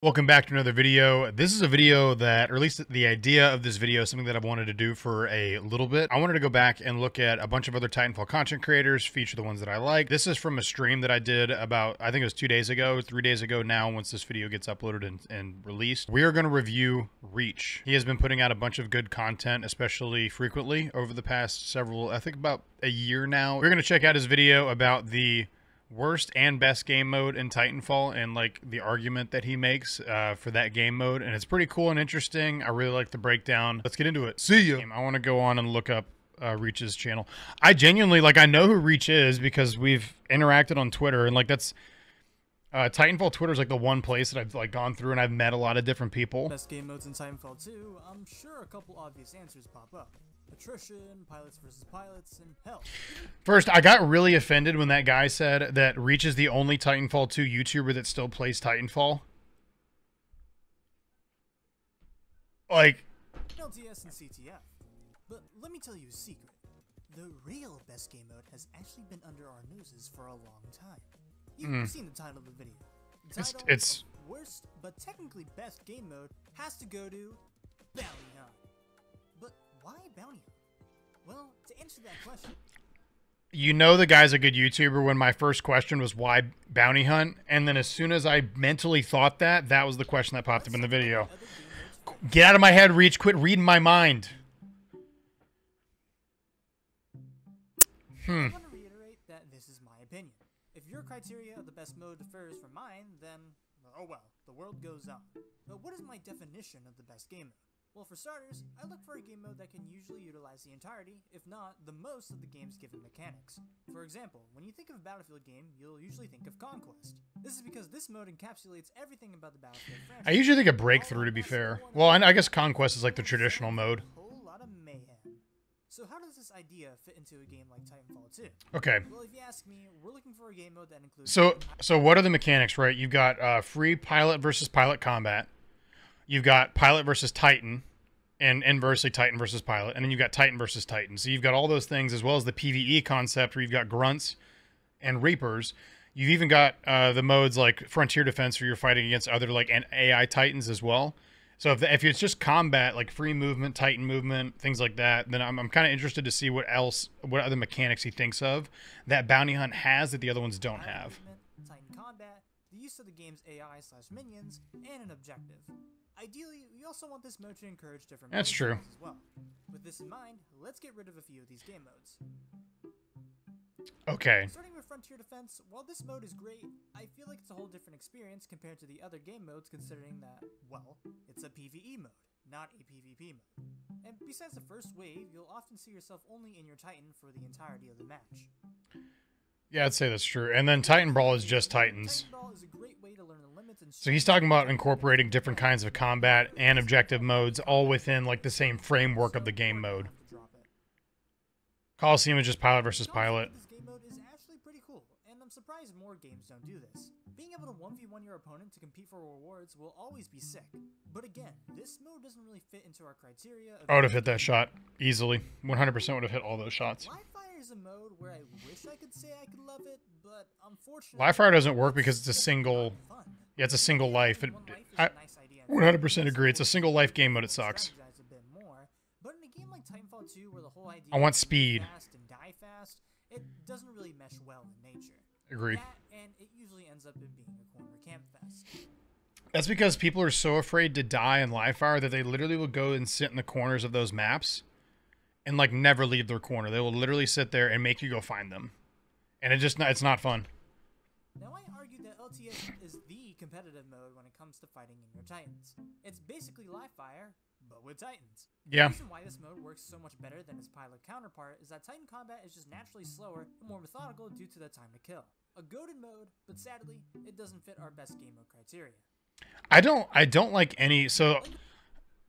Welcome back to another video. This is a video that, or at least the idea of this video is something that I've wanted to do for a little bit. I wanted to go back and look at a bunch of other Titanfall content creators, feature the ones that I like. This is from a stream that I did about, I think it was 2 days ago, 3 days ago now, once this video gets uploaded and released. We are going to review Reach. He has been putting out a bunch of good content, especially frequently over the past several, I think about a year now. We're going to check out his video about the worst and best game mode in Titanfall and like the argument that he makes for that game mode, and it's pretty cool and interesting. I really like the breakdown. Let's get into it. See ya. I want to go on and look up Reach's channel. I genuinely, like, I know who Reach is because we've interacted on Twitter, and like that's Titanfall Twitter is like the one place that I've like gone through and I've met a lot of different people. Best game modes in Titanfall 2, I'm sure a couple obvious answers pop up. Attrition, pilots versus pilots, and hell. First, I got really offended when that guy said that Reach is the only Titanfall 2 YouTuber that still plays Titanfall. Like, LTS and CTF. But let me tell you a secret. The real best game mode has actually been under our noses for a long time. You've seen the title of the video. The title it's of worst, but technically best game mode has to go to Bounty Hunt. But why Bounty Hunt? Well, to answer that question, you know the guy's a good YouTuber when my first question was why Bounty Hunt, and then as soon as I mentally thought that, that was the question that popped up in the video. Get out of my head, Reach. Quit reading my mind. I want to reiterate that this is my opinion. If your criteria of the best mode differs from mine, then, oh well, the world goes on. But what is my definition of the best game mode? Well, for starters, I look for a game mode that can usually utilize the entirety, if not the most, of the game's given mechanics. For example, when you think of a Battlefield game, you'll usually think of Conquest. This is because this mode encapsulates everything about the Battlefield franchise. I usually think of Breakthrough, to be fair. Well, I guess Conquest is like the traditional mode. A whole lot of mayhem. So how does this idea fit into a game like Titanfall 2? Okay. Well, if you ask me, we're looking for a game mode that includes... So what are the mechanics, right? You've got free pilot versus pilot combat. You've got pilot versus Titan, and inversely Titan versus pilot, and then you've got Titan versus Titan. So you've got all those things, as well as the PvE concept where you've got grunts and reapers. You've even got the modes like Frontier Defense where you're fighting against other like AI Titans as well. So if it's just combat, like free movement, Titan movement, things like that, then I'm kind of interested to see what other mechanics he thinks of that Bounty Hunt has that the other ones don't have. Titan combat, the use of the game's AI/minions, and an objective. Ideally, we also want this mode to encourage different That's true. As well. With this in mind, let's get rid of a few of these game modes. Okay. Starting with Frontier Defense, while this mode is great, I feel like it's a whole different experience compared to the other game modes, considering that, well, it's a PvE mode, not a PvP mode. And besides the first wave, you'll often see yourself only in your Titan for the entirety of the match. Yeah, I'd say that's true. And then Titan Brawl is just Titans. Titan Brawl is a great way to learn the limits and So he's talking about incorporating different kinds of combat and objective modes all within like the same framework of the game mode. Coliseum is just pilot versus pilot. This game mode is actually pretty cool, and I'm surprised more games don't do this. Being able to 1v1 your opponent to compete for rewards will always be sick. But again, this mode doesn't really fit into our criteria. I would have hit that shot easily. 100% would have hit all those shots. Livefire is a mode where I wish I could say I could love it, but unfortunately... Livefire doesn't work because it's a single... Yeah, it's a single life. I 100% agree. It's a single life game mode. It sucks. But in a game like Titanfall 2, where the whole idea I want speed. Fast and die fast, it doesn't really mesh well in nature. Agreed. And it usually ends up in being a corner camp fest. That's because people are so afraid to die in Livefire that they literally will go and sit in the corners of those maps and like never leave their corner. They will literally sit there and make you go find them. And it's not fun. Now I argue that LTS is the competitive mode when it comes to fighting in your Titans. It's basically Livefire, but with Titans. Yeah. The reason why this mode works so much better than its pilot counterpart is that Titan combat is just naturally slower and more methodical due to the time to kill. A goated mode, but sadly, it doesn't fit our best game mode criteria. I don't like any, so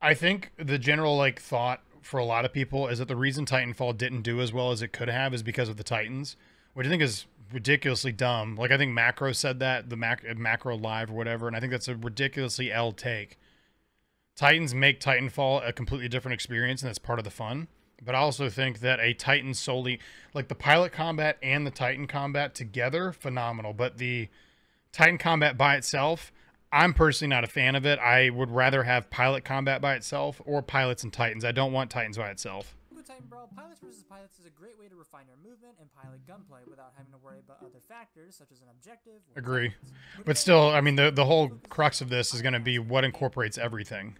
I think the general like thought for a lot of people is that the reason Titanfall didn't do as well as it could have is because of the Titans, which I think is ridiculously dumb. Like I think Macro said that, the Macro Live or whatever, and I think that's a ridiculously L take. Titans make Titanfall a completely different experience, and that's part of the fun. But I also think that a Titan solely, like the pilot combat and the Titan combat together, phenomenal. But the Titan combat by itself, I'm personally not a fan of it. I would rather have pilot combat by itself or pilots and Titans. I don't want Titans by itself. With Titan Brawl, Pilots vs. Pilots is a great way to refine your movement and pilot gunplay without having to worry about other factors such as an objective. Agree. But still, I mean, the whole crux of this is going to be what incorporates everything.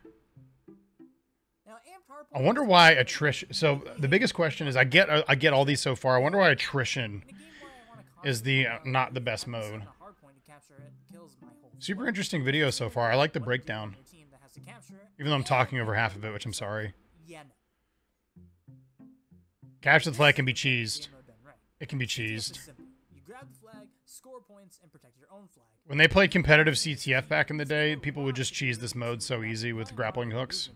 I wonder why attrition. So the biggest question is, I get all these so far. I wonder why attrition is not the best mode. Super interesting video so far. I like the breakdown, even though I'm talking over half of it, which I'm sorry. Capture the flag can be cheesed. It can be cheesed. You grab the flag, score points, and protect your own flag. When they played competitive CTF back in the day, people would just cheese this mode so easy with grappling hooks.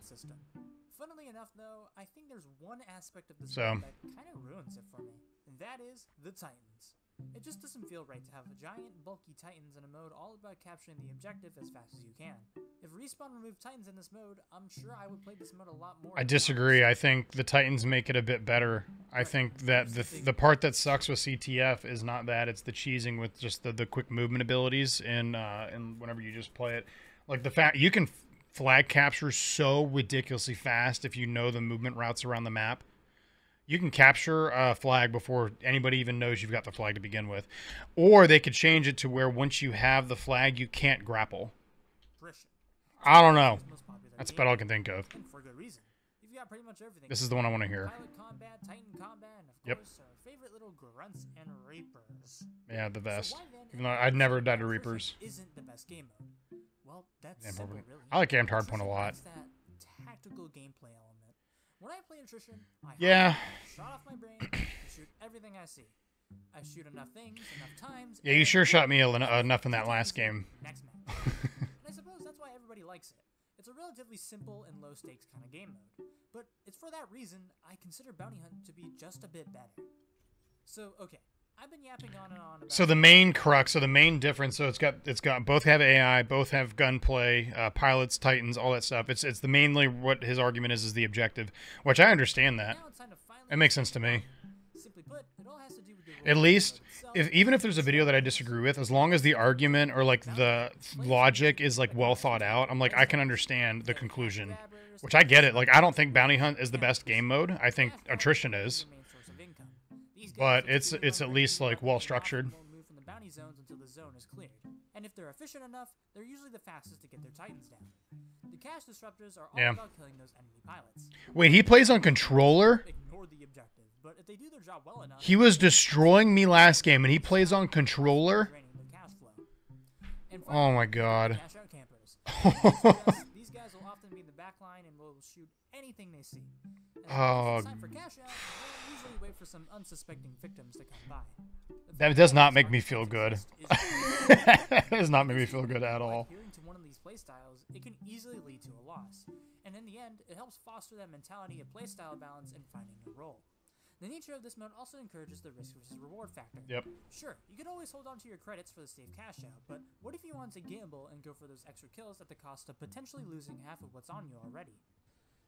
Funnily enough, though, I think there's one aspect of this mode that kind of ruins it for me, and that is the Titans. It just doesn't feel right to have giant, bulky Titans in a mode all about capturing the objective as fast as you can. If Respawn removed Titans in this mode, I'm sure I would play this mode a lot more. I disagree. I think the Titans make it a bit better. I think that the part that sucks with CTF is not that, it's the cheesing with just the quick movement abilities and whenever you just play it. Like the fact you can flag capture so ridiculously fast if you know the movement routes around the map. You can capture a flag before anybody even knows you've got the flag to begin with. Or they could change it to where once you have the flag, you can't grapple. I don't know. That's about all I can think of. This is the one I want to hear. Yep. Yeah, the best. Even though I'd never died to Reapers. I like Amped Hardpoint a lot. When I play attrition, I shot off my brain and shoot everything I see. I shoot enough things, enough times. Yeah, you sure shot me enough in that last game. Next match. And I suppose that's why everybody likes it. It's a relatively simple and low stakes kind of game mode. But it's for that reason I consider Bounty Hunt to be just a bit better. So, okay. I've been yapping on and on about. So the main crux, so the main difference, so it's got both have AI, both have gunplay, pilots, Titans, all that stuff. It's the mainly what his argument is the objective, which I understand that. It makes sense to me. Simply put, it all has to do with the At least, even if there's a video that I disagree with, as long as the argument or like the logic is like well thought out, I'm like I can understand the conclusion, which I get it. Like I don't think Bounty Hunt is the best game mode. I think attrition is. But it's at least like well structured. Move from the bounty zones until the zone is cleared. And if they're efficient enough, they're usually the fastest to get their Titans down. The cache disruptors are all about killing those enemy pilots. Wait, he plays on controller? Ignore the objective, but if they do their job well enough, he was destroying me last game and he plays on controller? Oh my god. These guys will often be in the back line and will shoot anything they see. Oh. It's time for cash out, they'll usually wait for some unsuspecting victims to come by. That does not make me feel good. That does not make me feel good at all. Adhering to one of these playstyles, it can easily lead to a loss. And in the end, it helps foster that mentality of playstyle balance and finding your role. The nature of this mode also encourages the risk versus reward factor. Yep. Sure, you can always hold on to your credits for the safe cash out, but what if you want to gamble and go for those extra kills at the cost of potentially losing half of what's on you already?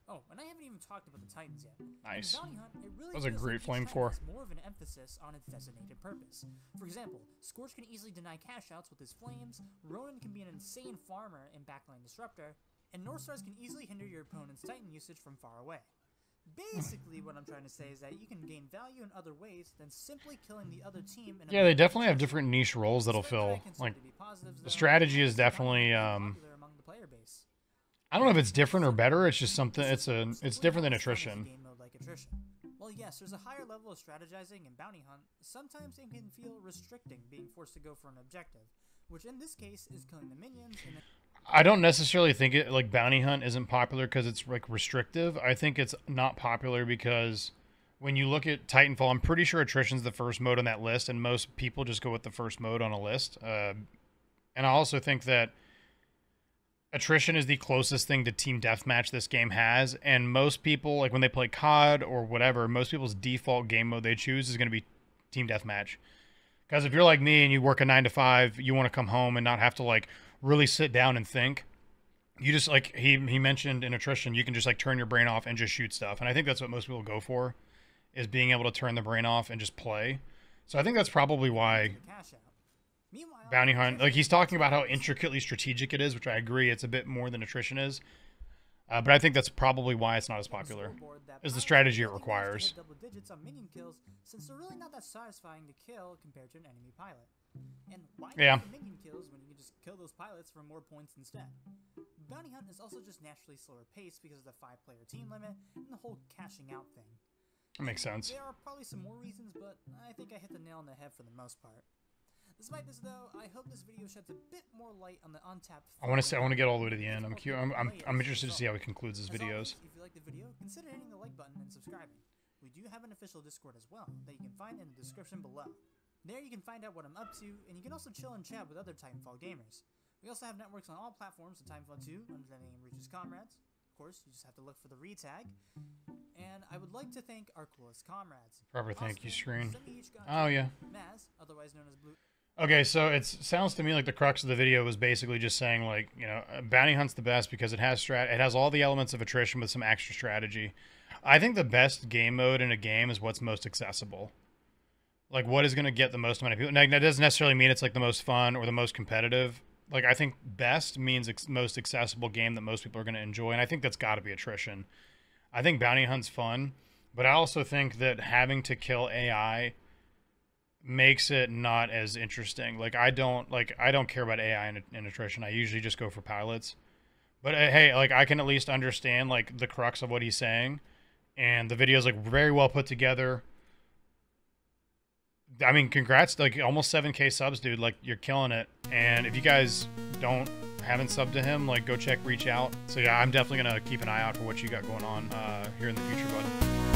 Oh, and I haven't even talked about the Titans yet. Nice. Bounty Hunt, it really that was a great flame for. More of an emphasis on its designated purpose. For example, Scorch can easily deny cash outs with his flames, Ronin can be an insane farmer in backline disruptor, and Northstars can easily hinder your opponent's Titan usage from far away. Basically, what I'm trying to say is that you can gain value in other ways than simply killing the other team. Yeah, they definitely have different niche roles that'll fill. Like, the strategy is definitely, I don't know if it's different or better. It's just something. It's different than attrition. Well, yes, there's a higher level of strategizing in Bounty Hunt. Sometimes it can feel restricting, being forced to go for an objective, which in this case is killing the minions. I don't necessarily think it like Bounty Hunt isn't popular because it's like restrictive. I think it's not popular because when you look at Titanfall, I'm pretty sure attrition's the first mode on that list, and most people just go with the first mode on a list. And I also think that attrition is the closest thing to team deathmatch this game has, and most people, like when they play COD or whatever, most people's default game mode they choose is going to be team deathmatch. Because if you're like me and you work a 9 to 5, you want to come home and not have to like really sit down and think. You just like he mentioned in attrition, you can just like turn your brain off and just shoot stuff, and I think that's what most people go for, is being able to turn the brain off and just play. So I think that's probably why Meanwhile, bounty hunt, like he's talking about how intricately strategic it is, which I agree, it's a bit more than attrition is. But I think that's probably why it's not as popular, is the strategy it requires. Double digits on minion kills, since they're really not that satisfying to kill compared to an enemy pilot. And why Yeah. get minion kills when you can just kill those pilots for more points instead? Bounty hunt is also just naturally slower paced because of the 5-player team limit and the whole cashing out thing. That makes sense. There are probably some more reasons, but I think I hit the nail on the head for the most part. Despite this, though, I hope this video sheds a bit more light on the untapped. I want to get all the way to the end. I'm interested to see how he concludes his videos. If you like the video, consider hitting the like button and subscribing. We do have an official Discord as well that you can find in the description below. There you can find out what I'm up to, and you can also chill and chat with other Titanfall gamers. We also have networks on all platforms of Titanfall 2 under the name Reach's Comrades. Of course, you just have to look for the retag. And I would like to thank our coolest comrades. Proper thank you screen. Send me each guy Oh yeah. Maz, otherwise known as Blue. Okay, so it sounds to me like the crux of the video was basically just saying, like, you know, bounty hunt's the best because it has all the elements of attrition with some extra strategy. I think the best game mode in a game is what's most accessible. Like, what is going to get the most amount of people? Now, that doesn't necessarily mean it's like the most fun or the most competitive. Like, I think best means most accessible game that most people are going to enjoy, and I think that's got to be attrition. I think bounty hunt's fun, but I also think that having to kill AI makes it not as interesting. Like, I don't care about AI in attrition. I usually just go for pilots. But hey, like, I can at least understand like the crux of what he's saying, and the video's like very well put together. I mean, congrats, like almost 7K subs, dude. Like, you're killing it. And if you guys haven't subbed to him, like, go reach out. So yeah, I'm definitely gonna keep an eye out for what you got going on here in the future, bud.